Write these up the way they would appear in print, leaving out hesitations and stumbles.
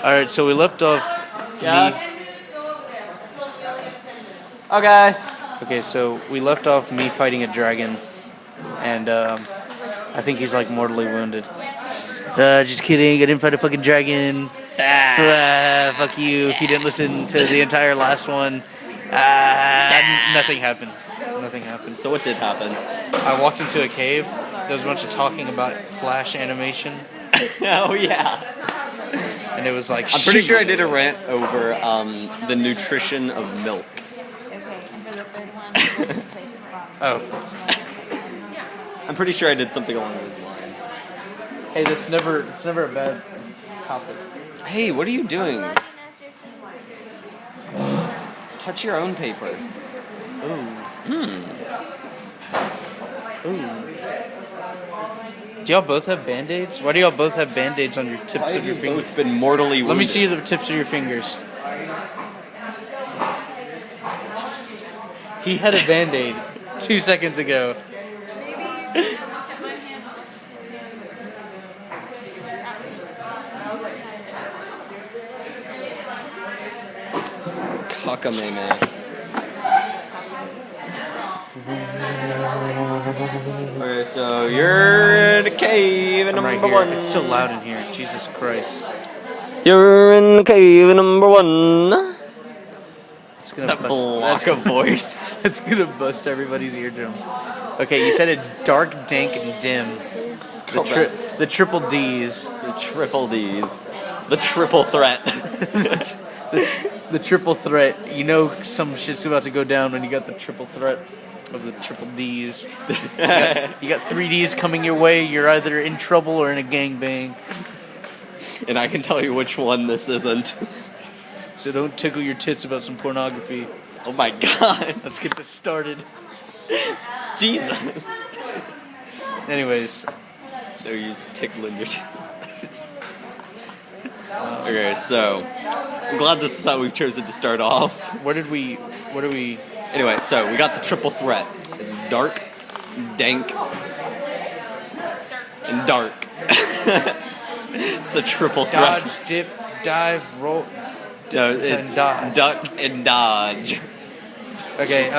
Alright, so we left off Yes. me. Okay. Okay, so we left off me fighting a dragon, and I think he's like mortally wounded. Just kidding, I didn't fight a fucking dragon. Fuck you if you didn't listen to the entire last one. Nothing happened. Nothing happened. So what did happen? I walked into a cave. There was a bunch of talking about Flash animation, Oh yeah. and it was like. I'm pretty shoot. sure I did a rant over the nutrition of milk. Okay, and for the third one, we'll place it wrong. Oh, I'm pretty sure I did something along those lines. hey, it's never a bad topic. Hey, what are you doing? Touch your own paper. Ooh. Do y'all both have band-aids? Why do y'all both have band-aids on your tips Why of have your you fingers? both been mortally wounded? Let me see the tips of your fingers. He had a band-aid 2 seconds ago. Cockamamie. Okay, so you're in a cave I'm right number here. one. It's so loud in here. Jesus Christ. You're in cave number one. It's gonna That bust. block of voice. It's gonna bust everybody's eardrums. Okay, you said it's dark, dank, and dim. Correct. The triple D's. The triple D's. The triple threat. The triple threat. You know some shit's about to go down when you got the triple threat of the triple D's. You got 3 D's coming your way. You're either in trouble or in a gangbang. And I can tell you which one this isn't. So don't tickle your tits about some pornography. Oh my god. Let's get this started. Jesus. Anyways, No use tickling your tits. Okay, so I'm glad this is how we've chosen to start off. what are we? Anyway, so we got the triple threat. It's dark, dank, and dark. It's the triple threat. Dodge, dip, dive, roll, No, and it's dodge. duck and dodge. Okay,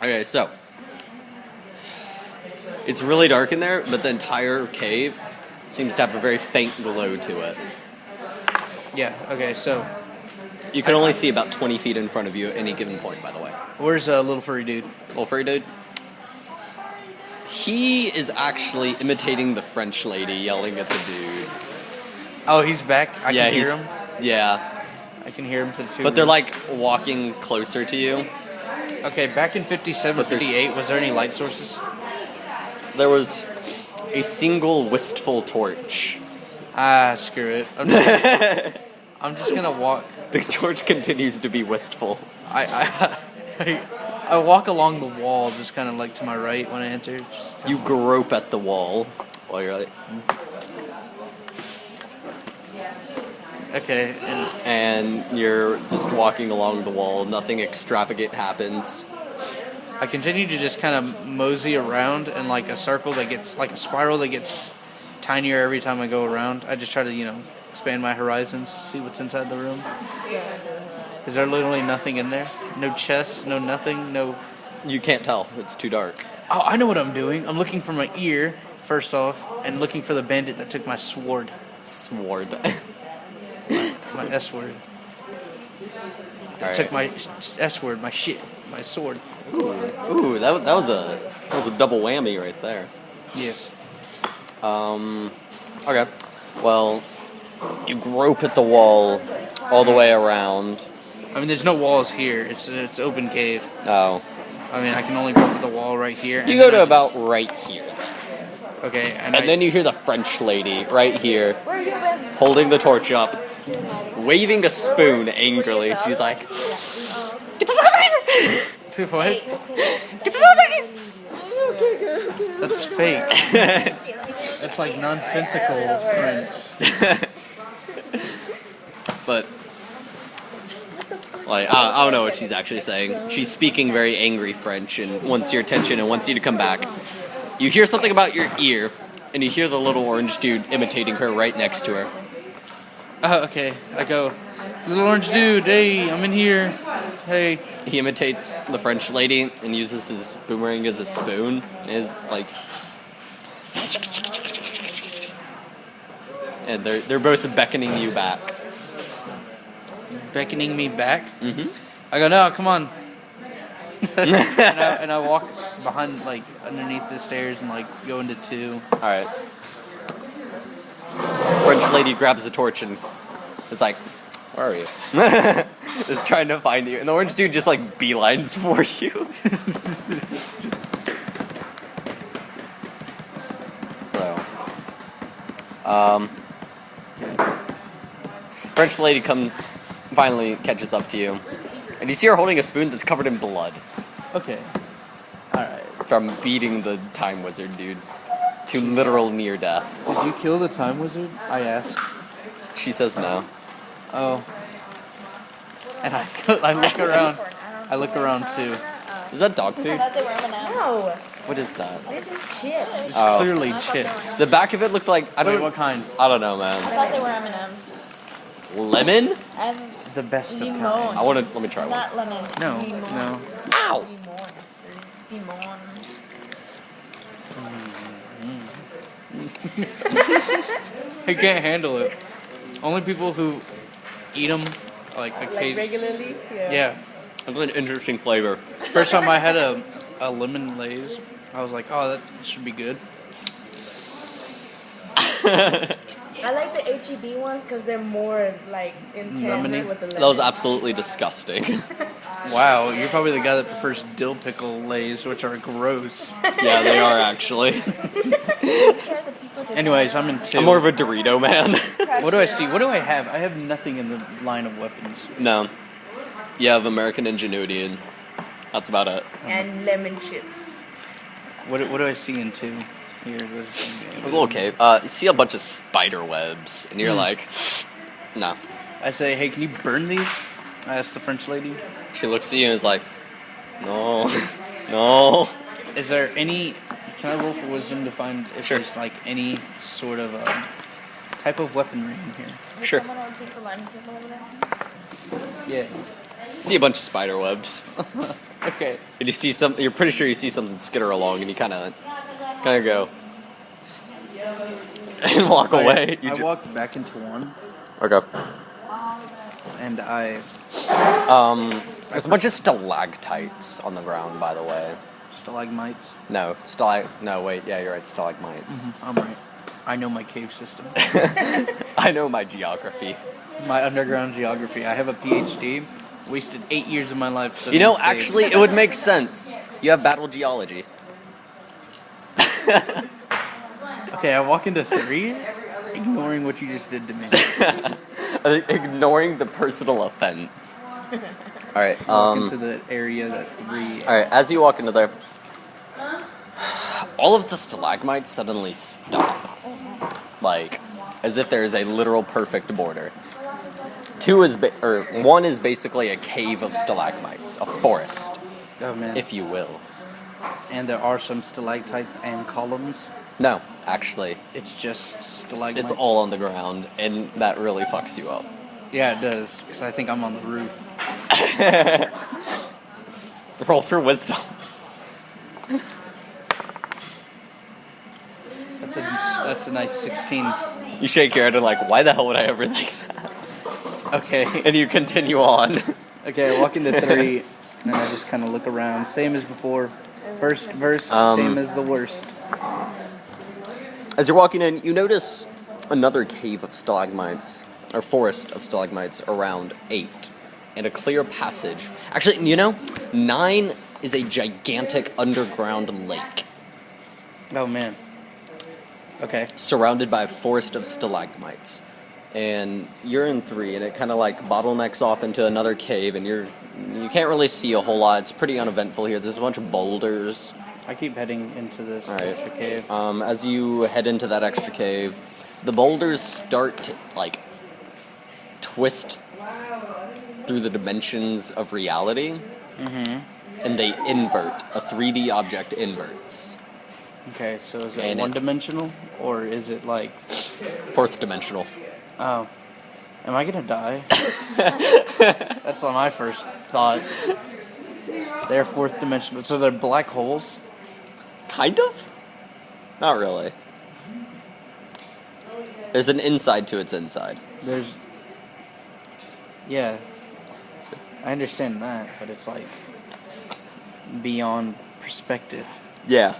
Okay, so it's really dark in there, but the entire cave seems to have a very faint glow to it. yeah, okay, so You can only see about 20 feet in front of you at any given point, by the way. where's little furry dude? Little furry dude. He is actually imitating the French lady yelling at the dude. Oh, he's back. I Yeah, can hear he's- him. Yeah, I can hear him to the two. but they're like walking closer to you. Okay, back in 57, But there's- 58, was there any light sources? There was a single wistful torch. Screw it. I'm just gonna walk. The torch continues to be wistful. I walk along the wall, just kind of like to my right when I enter. Just, You grope at the wall while you're like, okay, and and you're just walking along the wall. Nothing extravagant happens. I continue to just kind of mosey around in like a circle that gets, like a spiral that gets tinier every time I go around. I just try to, expand my horizons, see what's inside the room. Is there literally nothing in there? No chests, no nothing, no... You can't tell. It's too dark. Oh, I know what I'm doing. I'm looking for my ear, first off, and looking for the bandit that took my sword. Sword. My S word. Alright. Took my S word, my shit, my sword. Ooh, that was a double whammy right there. Yes. Okay. Well, you grope at the wall all the way around. I mean, there's no walls here. It's open cave. Oh. I mean, I can only go up at the wall right here. You go to about right here. Okay, And then you hear the French lady right here, holding the torch up, waving a spoon angrily. She's like, "Get the fuck out of here! What? Get the fuck out of here!" That's fake. That's like nonsensical French. But, like, I don't know what she's actually saying. She's speaking very angry French and wants your attention and wants you to come back. You hear something about your ear, and you hear the little orange dude imitating her right next to her. Okay, I go, little orange dude, hey, I'm in here. Hey. He imitates the French lady and uses his boomerang as a spoon. Is like, and they're both beckoning you back. Beckoning me back? Mm-hmm. I go, no, come on. and I walk behind, like, underneath the stairs and, like, go into 2. All right. French lady grabs the torch and is like, "Where are you?" Is trying to find you, and the orange dude just like beelines for you. So, French lady finally catches up to you, and you see her holding a spoon that's covered in blood Okay. Alright. from beating the time wizard dude to literal near death. Did you kill the time wizard? I asked. She says no. Oh. And I look around. I look around too. Is that dog I food? thought they were M&Ms. No, What is that? this is chips. It's Oh. clearly chips. The back of it looked like I Wait, don't. what kind? I don't know, I man. thought they were M&Ms. Lemon? And The best of Limon. kinds. Let me try one. not lemon. No, Limon. no. Ow! Simon. I can't handle it. Only people who eat them, like Like occasionally. regularly? Yeah. That's an interesting flavor. First time I had a lemon Lay's, I was like, oh, that should be good. I like the HEB ones because they're more like intense Lemony? with the lemon. That was absolutely disgusting. Wow, you're probably the guy that prefers dill pickle Lay's, which are gross. Yeah, they are actually. Anyways, I'm in 2. I'm more of a Dorito man. What do I see? What do I have? I have nothing in the line of weapons. No. You have American ingenuity, and that's about it. And lemon chips. What do I see in 2? Here, It's a little cave. You see a bunch of spider webs, and you're like, no. I say, hey, can you burn these? I asked the French lady. She looks at you and is like, no, no. Is there any? Can I roll for wisdom to find if Sure. there's like any sort of type of weaponry in here? Sure. Yeah. See a bunch of spider webs, Okay. and you see something. You're pretty sure you see something skitter along, and you kind of go and walk away. I walked back into 1, Okay. and I There's a bunch of stalactites on the ground, by the way. stalagmites. No, no, wait, yeah, you're right, stalagmites. I'm right. I know my cave system. I know my geography. My underground geography. I have a PhD. Wasted 8 years of my life studying You know, caves. actually, it would make sense. You have battle geology. Okay, I walk into 3, ignoring what you just did to me. Ignoring the personal offense. All right. Walk into the area that 3. All right. As you walk into there, all of the stalagmites suddenly stop, like as if there is a literal perfect border. 1 is basically a cave of stalagmites, a forest, Oh man. if you will. And there are some stalactites and columns. No, actually, It's just stalagmites. it's all on the ground, and that really fucks you up. Yeah, it does. Because I think I'm on the roof. Roll for wisdom. That's a nice 16. You shake your head and like, why the hell would I ever think that? Okay. And you continue on. Okay, I walk into 3, and I just kind of look around. Same as before. First verse, same as the worst. As you're walking in, you notice another cave of stalagmites, or forest of stalagmites around 8, and a clear passage. Actually, 9 is a gigantic underground lake, Oh man. Okay. surrounded by a forest of stalagmites. And you're in 3, and it kind of like bottlenecks off into another cave, and you can't really see a whole lot. It's pretty uneventful here. There's a bunch of boulders. I keep heading into this All right. extra cave. As you head into that extra cave, the boulders start to like twist through the dimensions of reality, and they invert. A 3D object inverts. Okay, so is it And one-dimensional, or is it like... 4th dimensional. Oh. Am I gonna die? That's not my first thought. They're fourth dimensional, so they're black holes. Kind of? Not really. There's an inside to its inside. Yeah, I understand that, but it's like beyond perspective. Yeah.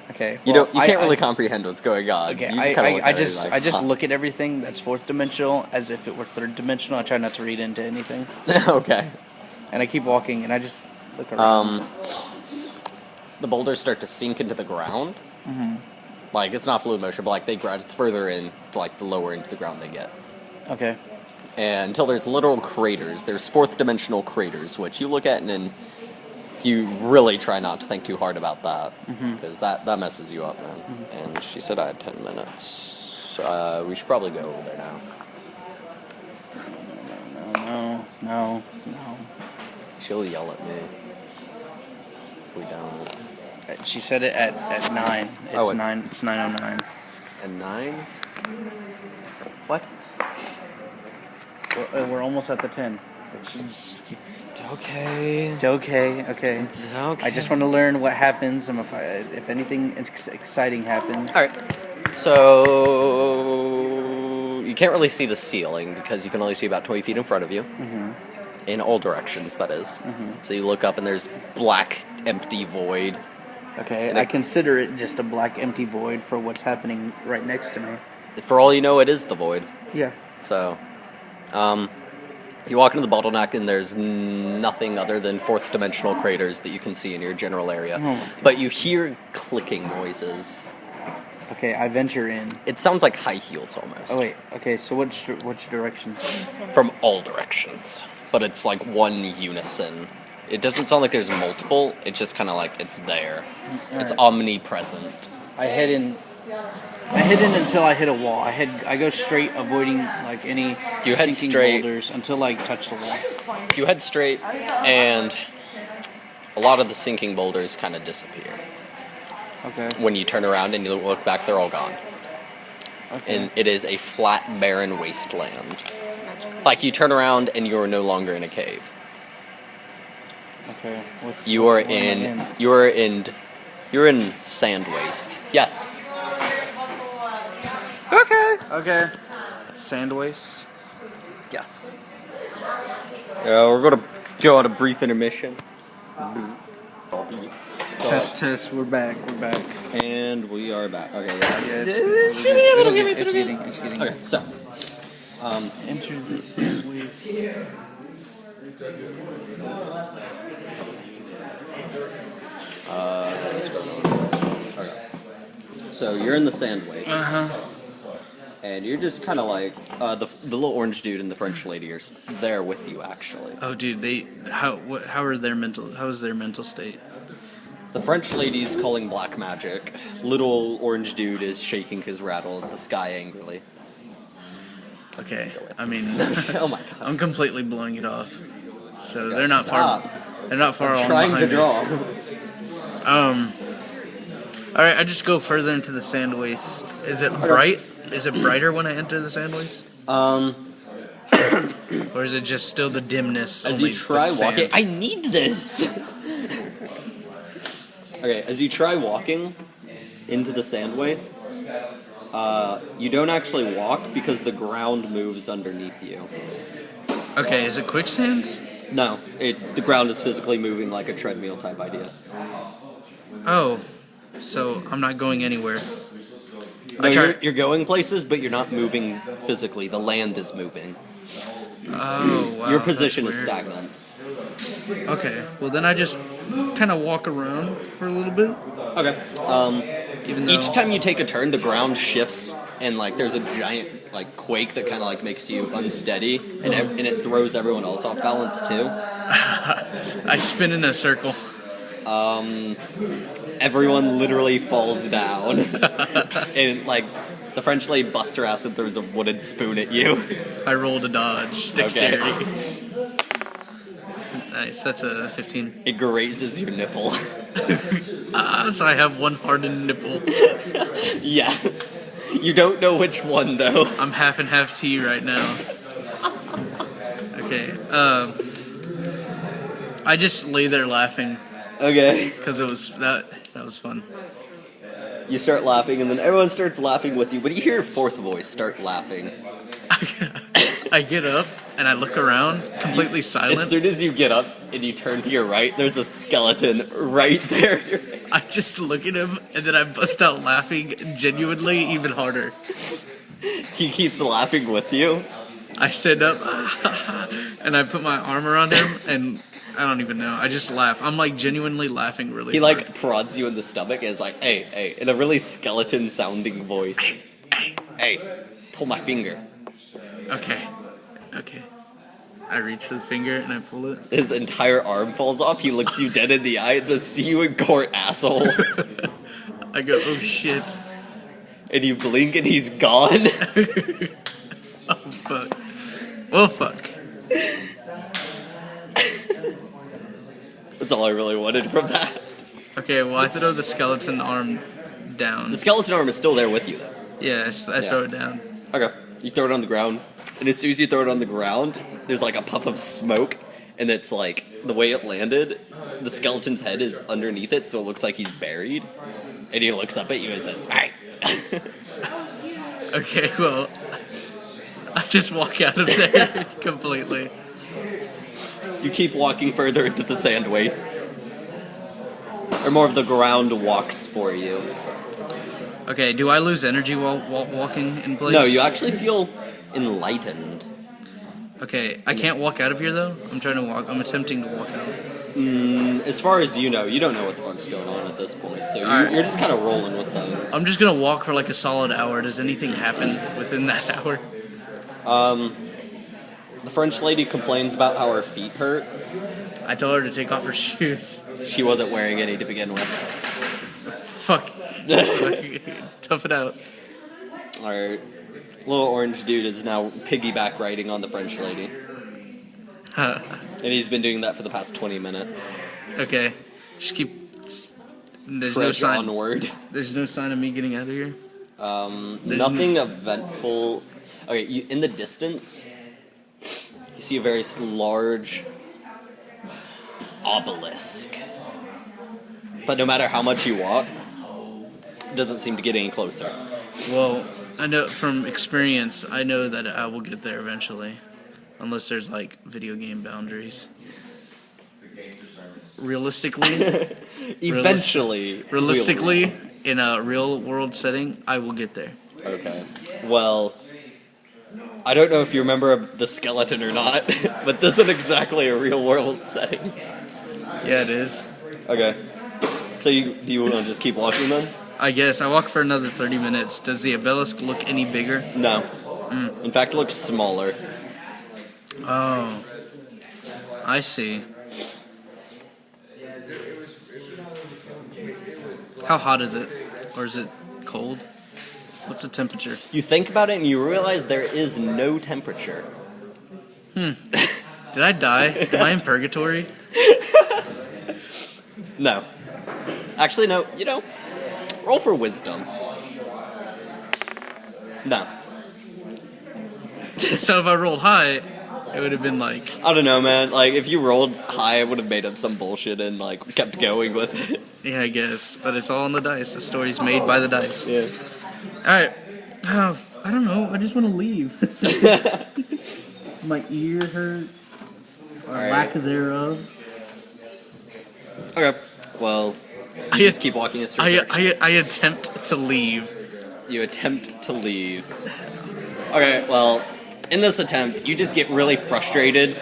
Okay. You well, don't. You can't really comprehend what's going on. Okay. You just kinda look I at it just like, I just huh. look at everything that's fourth dimensional as if it were third dimensional. I try not to read into anything, Okay. and I keep walking, and I just look around. The boulders start to sink into the ground. Mm-hmm. Like, it's not fluid motion, but like they grab further in, like the lower into the ground they get. Okay. And until there's literal craters. There's fourth dimensional craters, which you look at and you really try not to think too hard about that, because that messes you up, man. And she said I had 10 minutes. We should probably go over there now. No. She'll yell at me if we don't. She said it at 9. It's Oh, 9. It's 9:09. And 9? What? We're almost at the 10. It's okay. It's okay. Okay. It's okay. I just want to learn what happens, and if anything exciting happens. All right. So you can't really see the ceiling because you can only see about 20 feet in front of you. In all directions, that is. So you look up and there's black, empty void. Okay, And I consider it just a black, empty void for what's happening right next to me. For all you know, it is the void. Yeah. So, you walk into the bottleneck and there's nothing other than fourth dimensional craters that you can see in your general area. Oh. But you hear clicking noises. Okay, I venture in. It sounds like high heels almost. Oh wait. Okay, so which direction? From all directions. But it's like one unison. It doesn't sound like there's multiple, it's just kind of like it's there. It's Alright. omnipresent. I head in until I hit a wall. I go straight, avoiding like any You head sinking straight. boulders until I touch the wall. You head straight, and a lot of the sinking boulders kind of disappear. Okay. When you turn around and you look back, they're all gone. Okay. And it is a flat, barren wasteland. Like, you turn around and you're no longer in a cave. Okay. You're where am I you're in sand waste. Yes. Okay. Okay. Sand waste. Yes. We're gonna go on a brief intermission. Test. We're back. And we are back. Okay, Yeah, it's getting. Okay, so. Enter the sand waste. Okay. So you're in the sand waste. Uh-huh. And you're just kind of like, the little orange dude and the French lady are there with you, actually. Oh, dude, how is their mental state? The French lady's calling black magic. Little orange dude is shaking his rattle at the sky angrily. Okay, I mean, Oh my god. I'm completely blowing it off. So Okay, they're not stop. far. They're not far along Trying to behind me. draw. All right, I just go further into the sand waste. Is it bright? Is it brighter when I enter the sand waste? Or is it just still the dimness? As only you try with walking, sand? I need this. Okay, as you try walking into the sand wastes, you don't actually walk because the ground moves underneath you. Okay, is it quicksand? No, the ground is physically moving like a treadmill type idea. Oh, so I'm not going anywhere. No, you're going places, but you're not moving physically. The land is moving. Oh, wow. Your position that's is weird. stagnant. Okay, well then I just kind of walk around for a little bit. Okay. Even though Each time you take a turn, the ground shifts, and like there's a giant like quake that kind of like makes you unsteady, and it throws everyone else off balance too. I spin in a circle. Everyone literally falls down, and like the French lady busts her ass and throws a wooden spoon at you. I rolled a dodge. Dexterity. Nice, that's a 15. It grazes your nipple. So I have one hardened nipple. Yeah. You don't know which one though. I'm half and half tea right now. Okay. I just lay there laughing Okay. because it was that was fun. You start laughing, and then everyone starts laughing with you, but you hear a fourth voice start laughing. I get up and I look around, completely silent. As soon as you get up and you turn to your right, there's a skeleton right there. I just look at him and then I bust out laughing genuinely even harder. He keeps laughing with you. I stand up and I put my arm around him and I don't even know. I just laugh. I'm like genuinely laughing really He hard. like prods you in the stomach and is like, hey, hey, in a really skeleton sounding voice. Hey, pull my finger. Okay. I reach for the finger and I pull it. His entire arm falls off. He looks you dead in the eye and says, see you in court, asshole. I go, oh shit. And you blink and he's gone. Oh fuck. Well fuck. That's all I really wanted from that. Okay, well I throw the skeleton arm down. The skeleton arm is still there with you, though. Yes, I throw it down. Okay. You throw it on the ground, and as soon as you throw it on the ground, there's like a puff of smoke, and it's like, the way it landed, the skeleton's head is underneath it, so it looks like he's buried. And he looks up at you and says, alright. Okay, well, I just walk out of there completely. You keep walking further into the sand wastes. Or more of the ground walks for you. Okay, do I lose energy while walking in place? No, you actually feel enlightened. Okay, I can't walk out of here though. I'm attempting to walk out. As far as you know, you don't know what the fuck's going on at this point, so Alright. you're just kind of rolling with things. I'm just gonna walk for like a solid hour. Does anything happen within that hour? The French lady complains about how her feet hurt. I tell her to take off her shoes. She wasn't wearing any to begin with. Fuck. Tough it out. Our little orange dude is now piggyback riding on the French lady. Huh. And he's been doing that for the past 20 minutes. Okay. Just keep. There's Trudge no sign. onward. There's no sign of me getting out of here. Nothing eventful. Okay, in the distance, you see a very large obelisk. But no matter how much you walk, it doesn't seem to get any closer. Well, I know from experience, I know that I will get there eventually. Unless there's like video game boundaries. Realistically, Eventually. in a real world setting, I will get there. Okay. Well, I don't know if you remember the skeleton or not, but this isn't exactly a real world setting. Yeah, it is. Okay. So do you want to just keep walking then? I guess I walk for another 30 minutes. Does the obelisk look any bigger? No. In fact, it looks smaller. Oh, I see. How hot is it? Or is it cold? What's the temperature? You think about it and you realize there is no temperature. Did I die? Am I in purgatory? No. Actually, no. You know, roll for wisdom. No. So if I rolled high, it would have been like... I don't know, man. Like, if you rolled high, I would have made up some bullshit and, like, kept going with it. Yeah, I guess. But it's all on the dice. The story's made by the dice. Yeah. Alright. I don't know. I just want to leave. My ear hurts. Or Alright. lack thereof. Okay. Well, I just keep walking in a straight direction. I attempt to leave. You attempt to leave. Okay, well, in this attempt, you just get really frustrated,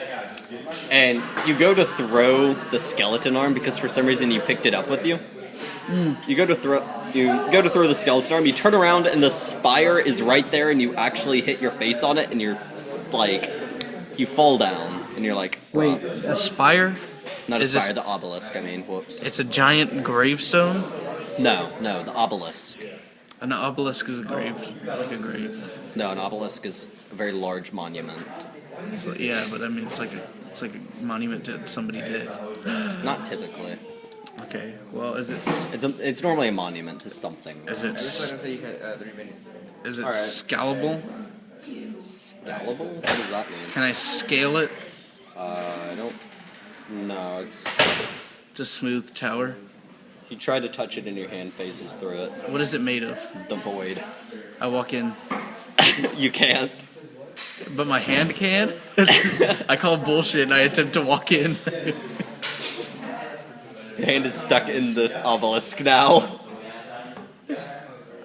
and you go to throw the skeleton arm because for some reason you picked it up with you. You go to throw the skeleton arm. You turn around, and the spire is right there, and you actually hit your face on it, and you're like, you fall down, and you're like, Wait, a spire? not a Is this- spire, the obelisk. I mean, whoops. It's a giant gravestone? No, the obelisk. An obelisk is a grave. Like a grave. No, an obelisk is a very large monument. So, yeah, but I mean, it's like a monument to somebody dead. Not typically. Okay, well, is it It's normally a monument to something. is it All right. scalable? Scalable? What does that mean? Can I scale it? I don't... No, it's... It's a smooth tower. You try to touch it and your hand phases through it. What is it made of? The void. I walk in. You can't. But my hand can? I call bullshit and I attempt to walk in. Your hand is stuck in the obelisk now.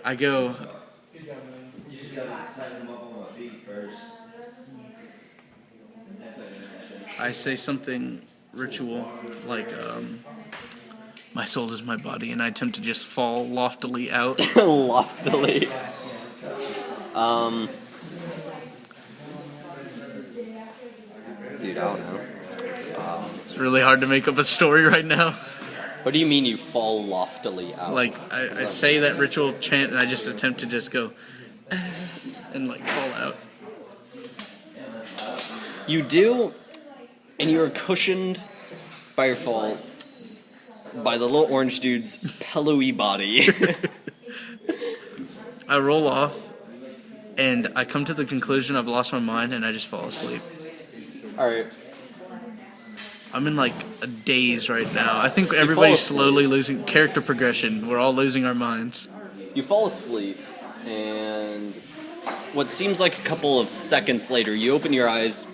I go... I say something ritual, like, my soul is my body, and I attempt to just fall loftily out. Loftily. Dude, I don't know. It's really hard to make up a story right now. What do you mean you fall loftily out? Like, I say that ritual chant, and I just attempt to just go, and, like, fall out. You do, and you are cushioned by your fall by the little orange dude's pillowy body. I roll off, and I come to the conclusion I've lost my mind, and I just fall asleep. Alright. I'm in, like, a daze right now. I think everybody's slowly losing character progression. We're all losing our minds. You fall asleep, and what seems like a couple of seconds later, you open your eyes,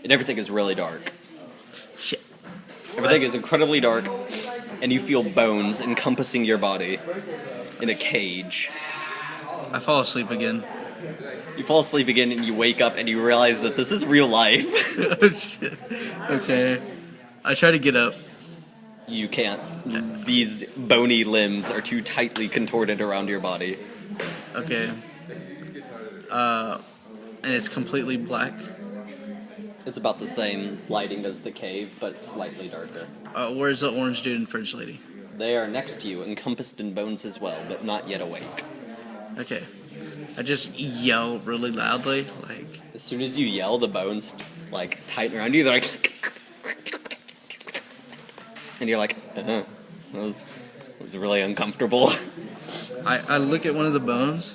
and everything is really dark. Shit. Everything is incredibly dark, and you feel bones encompassing your body in a cage. I fall asleep again. You fall asleep again, and you wake up, and you realize that this is real life. Oh, shit. Okay. I try to get up. You can't. These bony limbs are too tightly contorted around your body. Okay. And it's completely black. It's about the same lighting as the cave, but slightly darker. Where's the orange dude and French lady? They are next to you, encompassed in bones as well, but not yet awake. Okay. I just yell really loudly, like... As soon as you yell, the bones, like, tighten around you. They're like... And you're like, that was really uncomfortable. I look at one of the bones,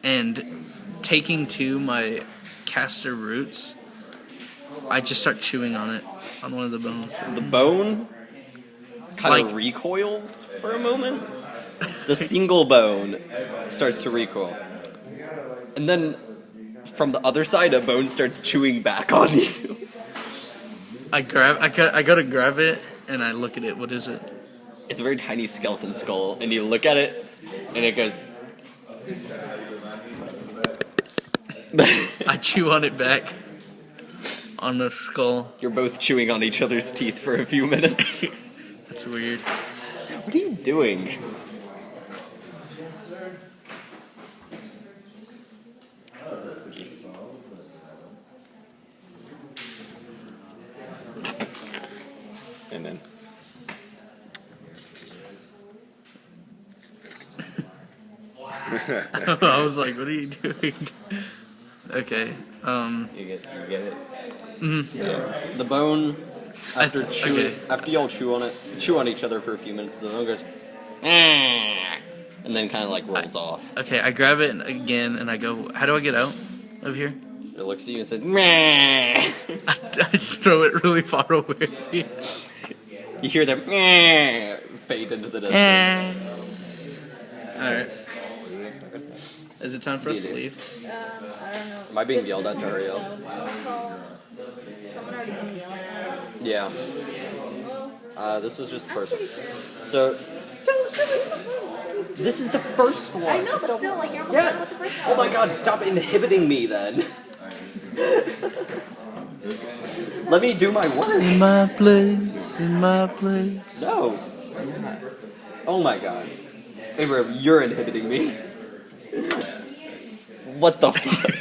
and taking to my caster roots, I just start chewing on it, on one of the bones. The bone kind of Like- recoils for a moment. The single bone starts to recoil. And then, from the other side, a bone starts chewing back on you. I go to grab it, and I look at it. What is it? It's a very tiny skeleton skull, and you look at it, and it goes... I chew on it back. On the skull. You're both chewing on each other's teeth for a few minutes. That's weird. What are you doing? And then... I was like, what are you doing? Okay. You get it? Mm-hmm. Yeah. The bone, after okay. y'all chew on each other for a few minutes, the bone goes... And then kind of like rolls off. Okay, I grab it again, and I go, how do I get out of here? It looks at you and says... I throw it really far away. You hear them fade into the distance. Alright. Is it time for us to leave? I don't know. Am I being yelled at, Dario? Someone already been yelling at me. Yeah. This is just the first one. So... This is the first one. I know, but still, like, you're Yeah. with the first Oh my god, stop inhibiting me then. Let me do my work. In my place, in my place. No. Oh my god. Abraham, you're inhibiting me. What the fuck?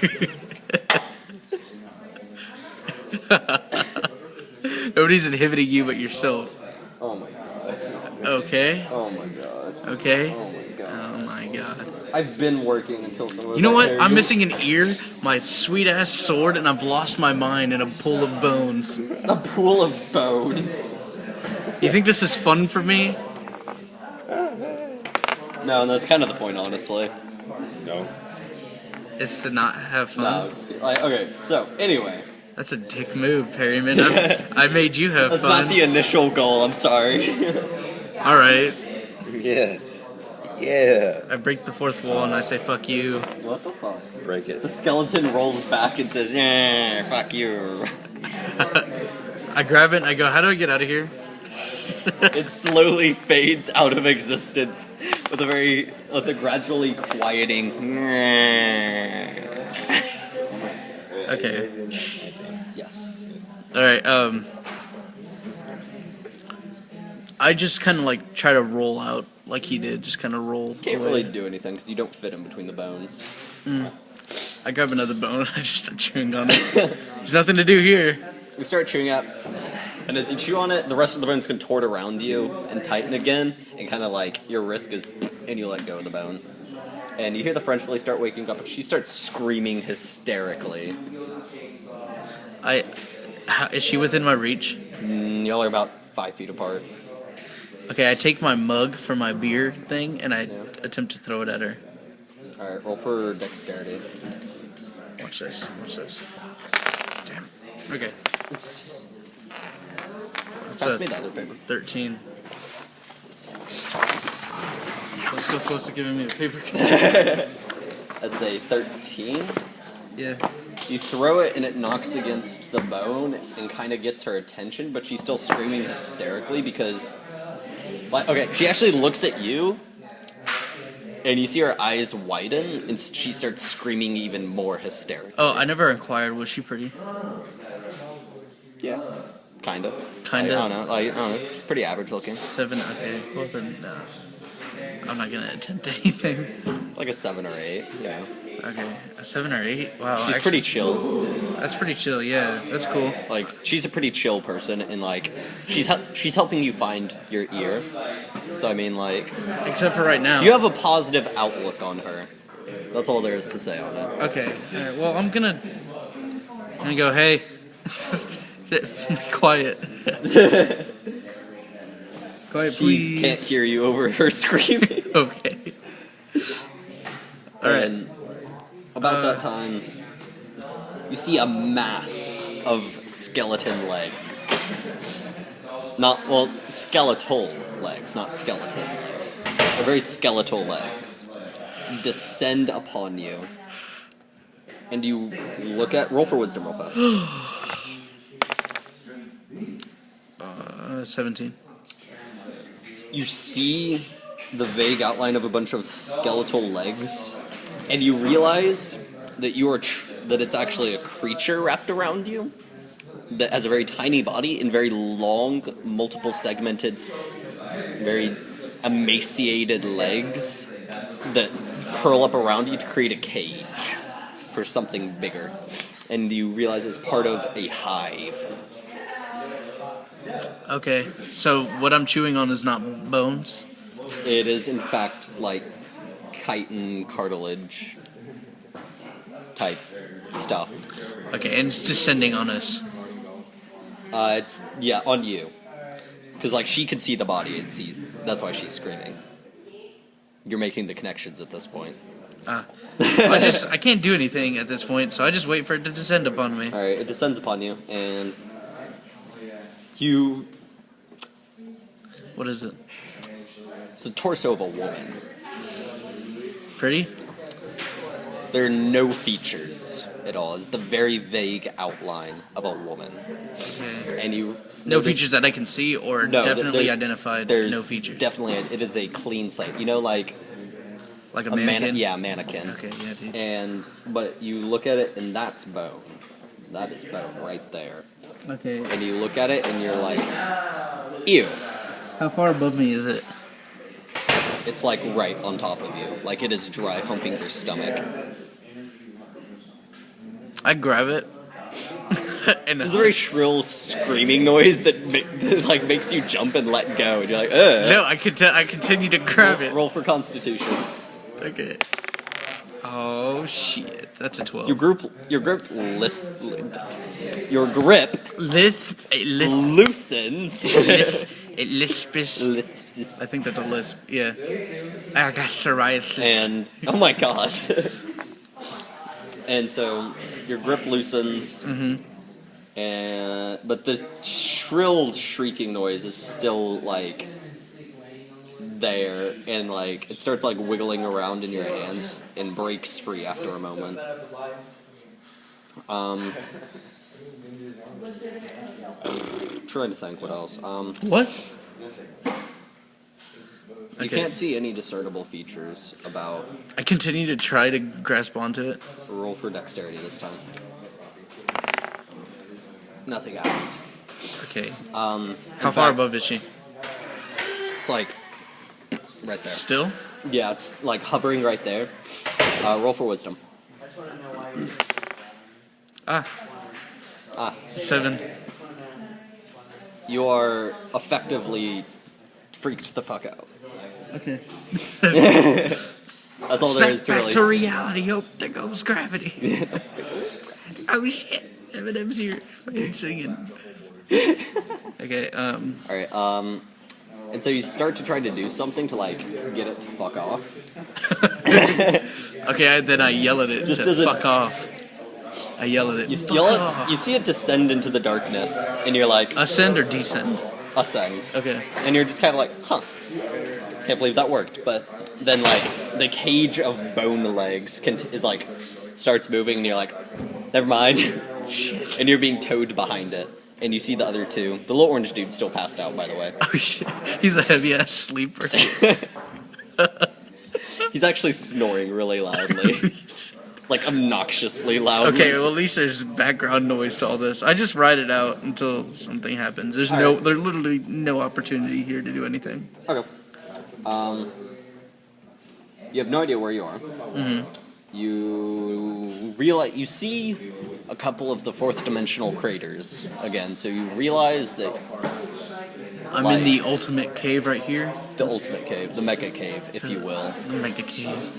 Nobody's inhibiting you but yourself. Oh my god. Okay. Oh my god. Okay. Oh my god. Oh my god. I've been working until someone was You know like, what? "Hey, I'm you-" missing an ear, my sweet ass sword, and I've lost my mind in a pool of bones. A pool of bones. You think this is fun for me? No, that's kind of the point, honestly. No. is to not have fun. No, like, okay, so, anyway. That's a dick move, Perryman. I made you have That's fun. not the initial goal, I'm sorry. Alright. Yeah. Yeah. I break the fourth wall and I say, fuck you. What the fuck? Break it. The skeleton rolls back and says, yeah, fuck you. I grab it and I go, how do I get out of here? It slowly fades out of existence with a gradually quieting. Okay. Yes. Alright, I just kind of like try to roll out like he did, just kind of roll. Can't away. really do anything because you don't fit in between the bones. I grab another bone and I just start chewing on it. There's nothing to do here. You start chewing up, and as you chew on it, the rest of the bones contort around you and tighten again, and kind of like your wrist goes, and you let go of the bone. And you hear the French lady start waking up, and she starts screaming hysterically. Is she within my reach? Y'all are about 5 feet apart. Okay, I take my mug for my beer thing and I attempt to throw it at her. Alright, roll for dexterity. Watch this. Damn. Okay. Pass So, me the other paper. 13. That's so close to giving me the paper. That's a 13. Yeah. You throw it and it knocks against the bone and kind of gets her attention, but she's still screaming hysterically because... Like, okay, she actually looks at you, and you see her eyes widen, and she starts screaming even more hysterically. Oh, I never inquired. Was she pretty? Yeah. Kinda. Kinda? I don't know. She's pretty average looking. 7. Okay. Well then, no. I'm not gonna attempt anything. Like a 7 or 8, you know. Okay. A 7 or 8? Wow. She's actually, pretty chill. That's pretty chill. Yeah. That's cool. Like, she's a pretty chill person, and, like, she's helping you find your ear. So, I mean, like... Except for right now. You have a positive outlook on her. That's all there is to say on it. Okay. Alright, well, I'm gonna go, hey. Be quiet. Quiet, She please. can't hear you over her screaming. Okay. Alright. And about that time, you see a mass of skeleton legs. Skeletal legs, not skeleton legs. They're very skeletal legs. Descend upon you. And you roll for wisdom real fast. 17. You see the vague outline of a bunch of skeletal legs, and you realize that that it's actually a creature wrapped around you that has a very tiny body and very long, multiple segmented, very emaciated legs that curl up around you to create a cage for something bigger. And you realize it's part of a hive. Okay, so what I'm chewing on is not bones? It is, in fact, like chitin cartilage type stuff. Okay, and it's descending on us. It's on you, because like she could see the body and see. That's why she's screaming. You're making the connections at this point. I can't do anything at this point, so I just wait for it to descend upon me. All right, it descends upon you, and you. What is it? It's the torso of a woman. Pretty? There are no features at all. It's the very vague outline of a woman, Okay. and you. No notice- features that I can see, or No, definitely there's- identified. There's No features. Definitely, it is a clean slate. You know, like Like a mannequin. mannequin. Okay, yeah, dude. But you look at it, and that's bone. That is bone right there. Okay. And you look at it, and you're like, ew. How far above me is it? It's like right on top of you. Like it is dry humping your stomach. I grab it. And It's a very shrill screaming noise that like makes you jump and let go. And you're like, ugh. no, I continue to grab it. Roll for Constitution. Okay. Oh shit, that's a 12. Your grip Lisp. loosens. It lisps. Lisps. I think that's a lisp. Yeah. I got psoriasis. And oh my god. And so your grip loosens, but the shrill shrieking noise is still like there, and like it starts like wiggling around in your hands and breaks free after a moment. Trying to think what else. What? You Okay. can't see any discernible features about. I continue to try to grasp onto it. Roll for dexterity this time. Nothing happens. Okay. How How far above is she? It's like right there. Still? Yeah, it's like hovering right there. Roll for wisdom. Ah. 7. You are effectively freaked the fuck out. Okay. That's all there is to Back really. to reality. Oh, there goes gravity. Oh shit! Eminem's here, fucking singing. Okay. All right. And so you start to try to do something to like get it to fuck off. Okay. Then I yell at it Just to as it- fuck off. I yell at it. You Fuck yell it. off. You see it descend into the darkness, and you're like, Ascend or descend? ascend. Okay. And you're just kind of like, huh. Can't believe that worked. But then like the cage of bone legs is like starts moving, and you're like, never mind. Shit. And you're being towed behind it. And you see the other two. The little orange dude's still passed out, by the way. Oh shit. He's a heavy ass sleeper. He's actually snoring really loudly. Like obnoxiously loudly. Okay, well at least there's background noise to all this. I just ride it out until something happens. There's Alright. there's literally no opportunity here to do anything. Okay. You have no idea where you are. You realize you see a couple of the fourth dimensional craters again, so you realize that I'm Like- in the ultimate cave right here. the ultimate cave, the mega cave, if you will. The mega cave.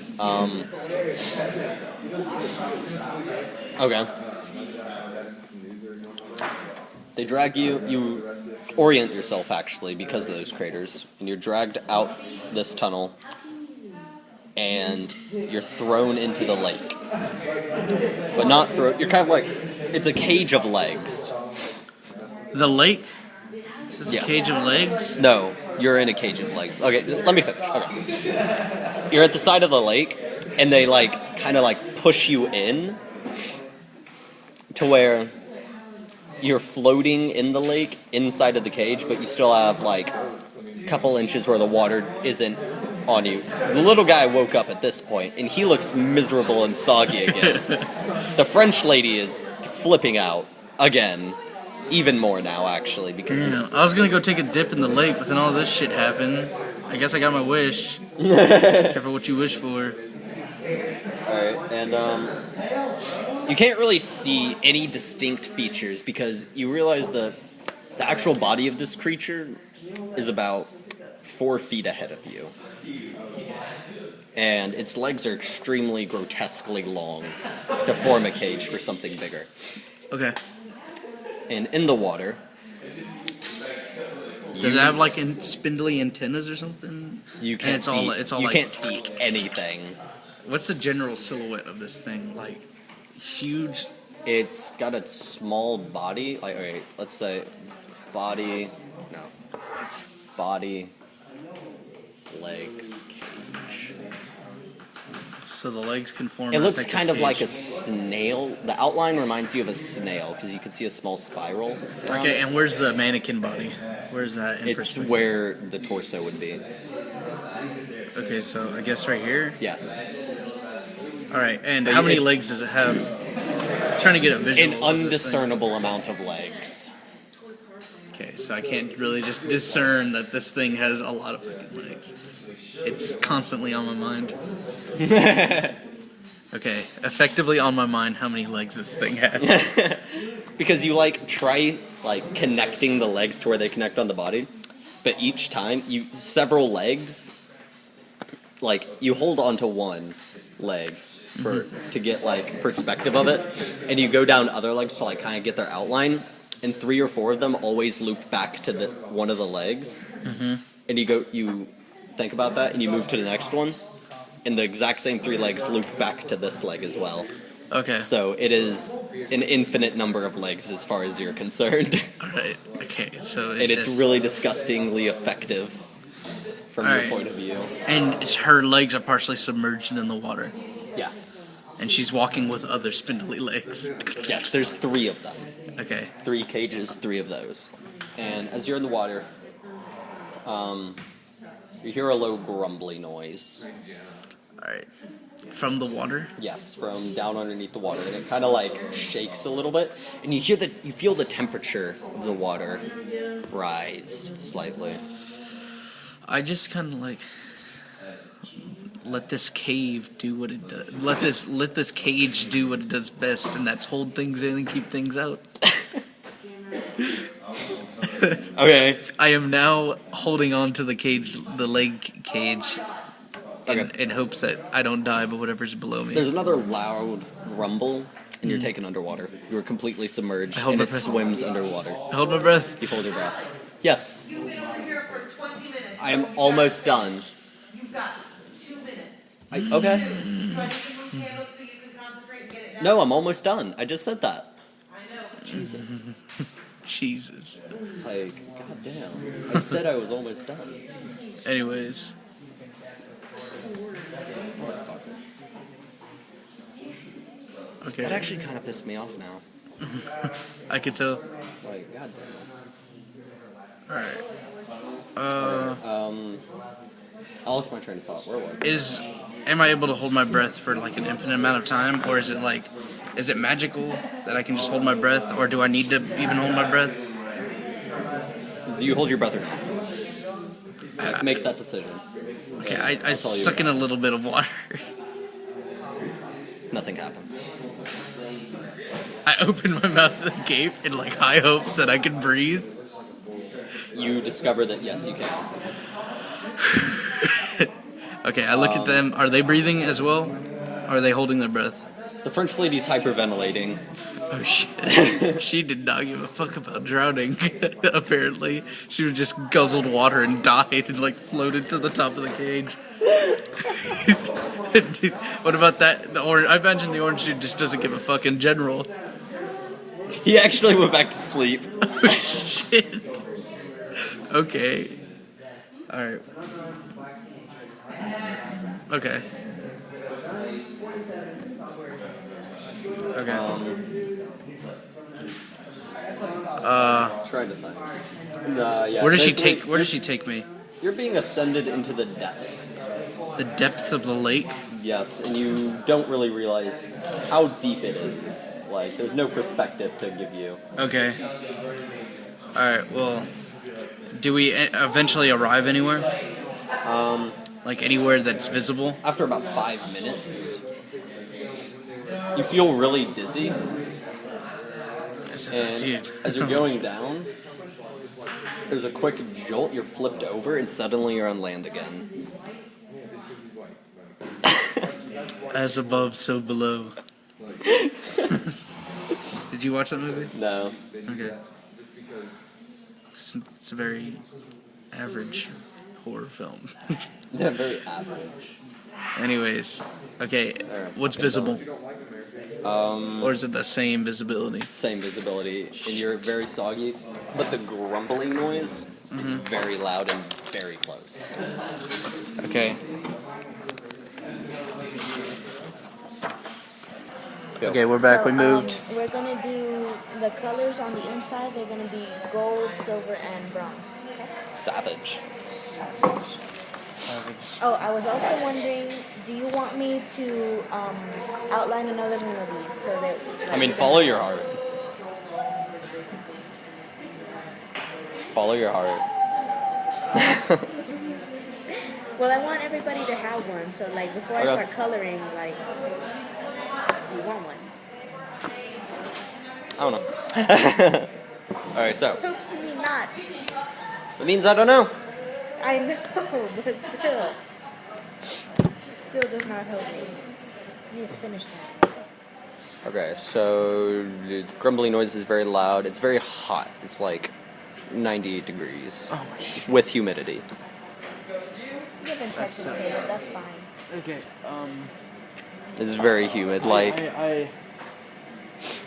Okay. They drag you. You orient yourself actually because of those craters, and you're dragged out this tunnel, and you're thrown into the lake. But not thrown. You're kind of like it's a cage of legs. The lake? This Yes. a cage of legs? No, you're in a cage of legs. Okay, let me finish. Okay. You're at the side of the lake, and they like kind of like push you in to where you're floating in the lake inside of the cage, but you still have like a couple inches where the water isn't on you. The little guy woke up at this point, and he looks miserable and soggy again. The French lady is flipping out again. Even more now, actually, because I was gonna go take a dip in the lake, but then all this shit happened. I guess I got my wish. Careful what you wish for. Alright, and you can't really see any distinct features because you realize the actual body of this creature is about 4 feet ahead of you. And its legs are extremely grotesquely long to form a cage for something bigger. Okay. And in the water, Does it have like spindly antennas or something? you And can't it's see. all- it's all you like- can't see anything. What's the general silhouette of this thing? Like huge. It's got a small body. Like, okay, let's say body, legs, cage. So the legs can form. It an looks effective kind of cage. like a snail. The outline reminds you of a snail because you can see a small spiral. around Okay, it. and where's the mannequin body? Where's that? In It's perspective? where the torso would be. Okay, so I guess right here. Yes. All right, and But how many it- legs does it have? I'm trying to get a visual. An of this thing. undiscernible amount of legs. Okay, so I can't really just discern that this thing has a lot of fucking legs. It's constantly on my mind. Okay, effectively on my mind how many legs this thing has. Because you try connecting the legs to where they connect on the body, but each time several legs, you hold onto one leg to get perspective of it, and you go down other legs to kind of get their outline, and 3 or 4 of them always loop back to the one of the legs, and you think about that, and you move to the next one, and the exact same 3 legs loop back to this leg as well. Okay. So it is an infinite number of legs as far as you're concerned. Alright. Okay, so And it's just... really disgustingly effective from your Alright. point of view. And her legs are partially submerged in the water. Yes. And she's walking with other spindly legs. Yes, there's 3 of them. Okay. 3 cages, 3 of those. And as you're in the water, you hear a low grumbly noise. Alright. From the water? Yes, from down underneath the water, and it kind of like shakes a little bit, and you feel the temperature of the water rise slightly. I just kind of like let this cave do what it does. Let this cage do what it does best, and that's hold things in and keep things out. Okay. I am now holding on to the cage, the leg cage, in hopes that I don't die, but whatever's below me. There's another loud rumble, and you're taken underwater. You're completely submerged, I hold and my it breath. swims underwater. I hold my breath. You hold your breath. Yes. You've been over here for 20 minutes. I am almost done. You've got 2 minutes. Okay. Do I need to move Caleb so you can concentrate and get it done? No, I'm almost done. I just said that. I know. Jesus. Jesus. Like, goddamn. I said I was almost done. Anyways. Okay. That actually kind of pissed me off now. I could tell. Like, goddamn. Alright. I lost my train of thought. Where was it? Am I able to hold my breath for like an infinite amount of time, or is it magical that I can just hold my breath, or do I need to even hold my breath? Do you hold your breath or not? Make that decision. Okay, I I'll tell you suck in a little bit of water. Nothing happens. I open my mouth and gape in like high hopes that I can breathe. You discover that yes, you can. Okay, I look at them. Are they breathing as well? Or are they holding their breath? The French lady's hyperventilating. Oh shit. She did not give a fuck about drowning, apparently. She was just guzzled water and died and like floated to the top of the cage. Dude, what about that? I imagine the orange dude just doesn't give a fuck in general. He actually went back to sleep. Oh shit. Okay. Alright. Okay. Okay. Trying to think. Yeah, Where does she basically, take? Where does she take me? You're being ascended into the depths. The depths of the lake. Yes, and you don't really realize how deep it is. Like, there's no perspective to give you. Okay. All right. Well, do we eventually arrive anywhere? Like anywhere that's visible? After about 5 minutes, you feel really dizzy. And Dude. as you're going down, there's a quick jolt, you're flipped over, and suddenly you're on land again. As above, so below. Did you watch that movie? No. Okay. It's a very average horror film. They're very average. Anyways, okay, what's visible? Or is it the same visibility? Same visibility, and you're very soggy, but the grumbling noise is very loud and very close. Okay. Go. Okay, we're back. We So, moved. We're gonna do the colors on the inside. They're gonna be gold, silver, and bronze. Okay. Savage. Oh, I was also wondering, do you want me to outline another one of these so that? Like, I mean, follow your heart. Follow your heart. Well, I want everybody to have one. So, like, before I Okay. start coloring, like, you want one? I don't know. Alright, so. Hopes you mean not. That means I don't know. I know, but still does not help me. I need to finish that. Okay, so the grumbling noise is very loud. It's very hot. It's like 98 degrees. Oh my shit. With humidity. You haven't touched the table, that's fine. Okay, It's very humid. Like, I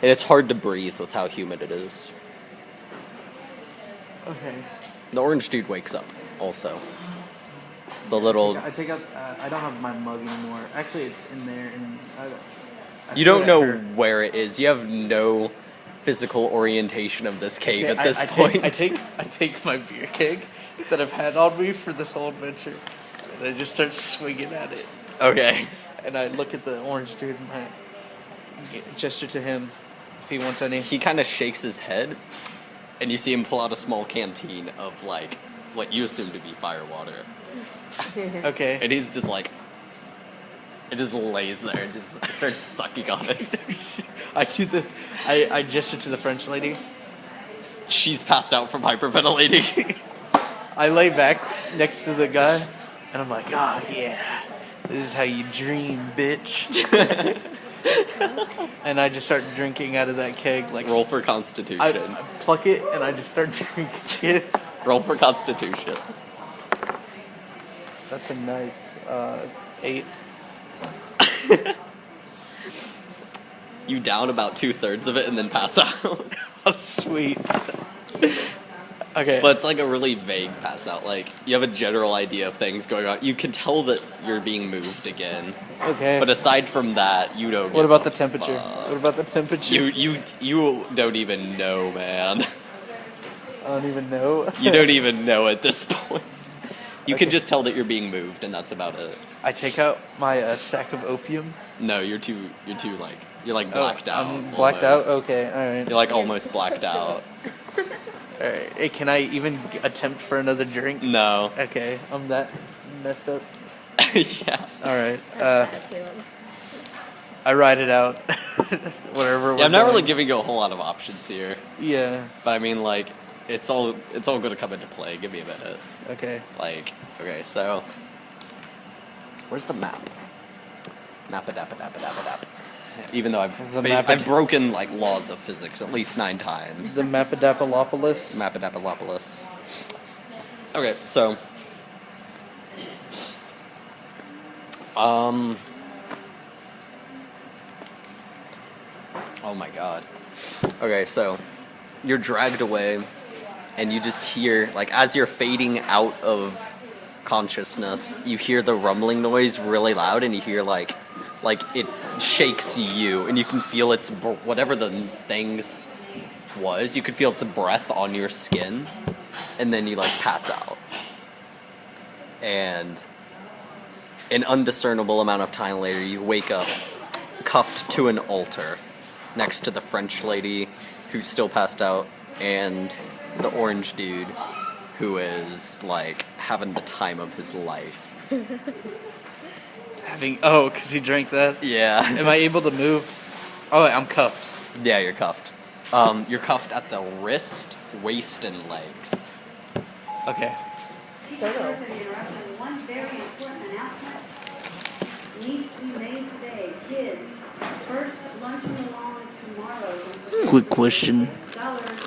and it's hard to breathe with how humid it is. okay. The orange dude wakes up. Also, the little. I take out. I don't have my mug anymore. Actually, it's in there, and I You threw don't it at know her. where it is. You have no physical orientation of this cave Okay, at this I point. I take my beer keg that I've had on me for this whole adventure, and I just start swinging at it. Okay. And I look at the orange dude and I gesture to him if he wants any. He kind of shakes his head, and you see him pull out a small canteen of like what you assume to be fire water, Okay. and he's just like, it just lays there and just starts sucking on it. I gesture to the French lady. She's passed out from hyperventilating. I lay back next to the guy, and I'm like, oh yeah, this is how you dream, bitch. And I just start drinking out of that keg. Like Roll for Constitution. I pluck it and I just start drinking it. Roll for Constitution. That's a nice 8. You down about 2/3 of it and then pass out. Oh, sweet. Okay. But it's like a really vague pass out. Like, you have a general idea of things going on. You can tell that you're being moved again. okay. But aside from that, you don't. What give about a the temperature? fuck. What about the temperature? You don't even know, man. I don't even know. You don't even know at this point. You can Okay. just tell that you're being moved, and that's about it. I take out my sack of opium. No, you're too like you're like blacked out. I'm blacked out. almost. Okay, all right. You're like almost blacked out. All right. Hey, can I even attempt for another drink? No. Okay, I'm that messed up. Yeah. All right. Caleb. I ride it out. Whatever. Yeah, I'm not really giving you a whole lot of options here, Yeah. but I mean, like, it's all going to come into play. Give me a minute. Okay. Like, okay, so where's the map? Map-a-dap-a-dap-a-dap-a-dap. Even though I've broken like laws of physics at least 9 times. The Mapadapalopolis. Map-a-dap-a-lopolis. Okay, so oh my god. Okay, so you're dragged away and you just hear, like, as you're fading out of consciousness, you hear the rumbling noise really loud, and you hear like it shakes you, and you can feel its whatever the things was, you can feel its breath on your skin, and then you like pass out, and an undiscernible amount of time later, you wake up cuffed to an altar next to the French lady who's still passed out, and the orange dude who is like having the time of his life. Because he drank that. Yeah. Am I able to move? Oh, I'm cuffed. Yeah, you're cuffed. You're cuffed at the wrist, waist, and legs. Okay. Solo. One very important announcement needs to be made today. Kids, first luncheon along tomorrow. Quick question.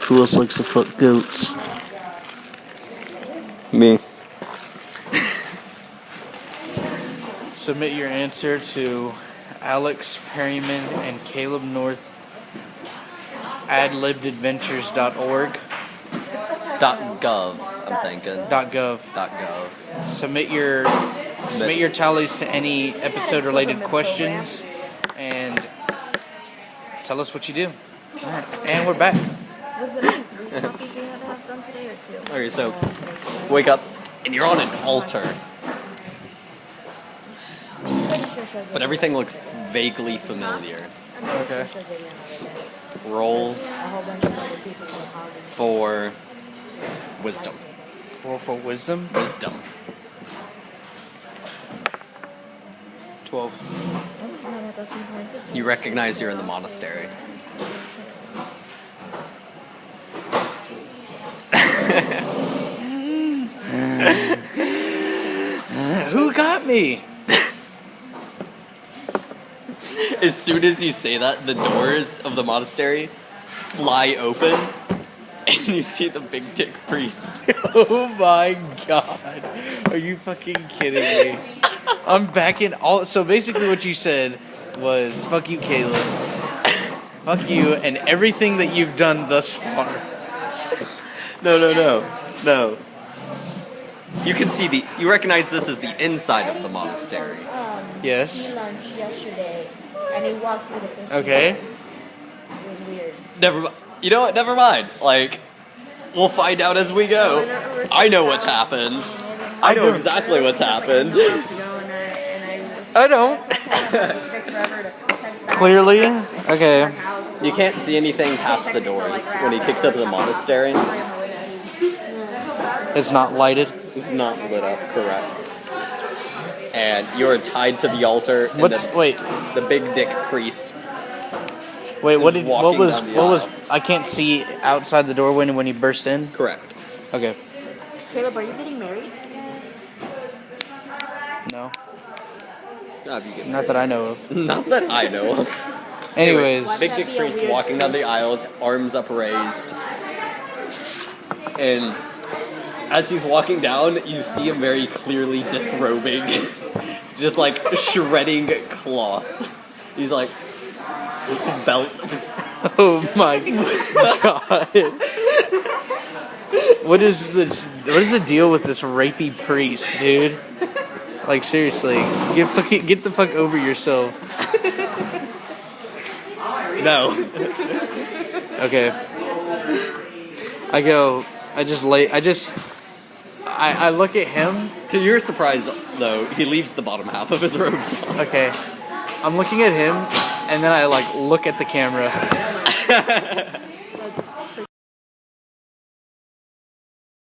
Who else likes to fuck goats? Me. Submit your answer to Alex Perryman and Caleb North adlibedadventures.org. .gov, I'm thinking. .gov. .gov. Submit your tallies to any episode related questions and tell us what you do. Alright. And we're back. What's the name? 3 copies we had to have done today or 2? Okay, so wake up and you're on an altar, but everything looks vaguely familiar. Okay. Roll A whole bunch of other people from Harvard. for wisdom. Roll for wisdom. Wisdom. 12. You recognize you're in the monastery. Who got me? As soon as you say that, the doors of the monastery fly open, and you see the big dick priest. Oh my god. Are you fucking kidding me? I'm back in all. So basically, what you said was fuck you, Caleb. Fuck you and everything that you've done thus far. No. You can see you recognize this as the inside of the monastery. Yes. He lunch yesterday, and he walked through the 15th. Okay. It was weird. Never mind. You know what? Never mind. Like, we'll find out as we go. I know what's happened. I know exactly what's happened. I don't. Clearly. Okay. You can't see anything past the doors when he kicks up the monastery. It's not lighted. It's not lit up, correct. And you're tied to the altar. And Wait. The big dick priest. Wait, what walking was down the aisle. I can't see outside the doorway when he burst in? Correct. Okay. Caleb, are you getting married? No. Not that I know of. Not that I know of. Anyways. Big dick priest walking down the aisles, arms upraised. And as he's walking down, you see him very clearly disrobing. Just like shredding cloth. He's like, belt. Oh my god. What is this? What is the deal with this rapey priest, dude? Like, seriously, get the fuck over yourself. No. Okay. I look at him. To your surprise, though, he leaves the bottom half of his robes on. Okay. I'm looking at him, and then I, look at the camera.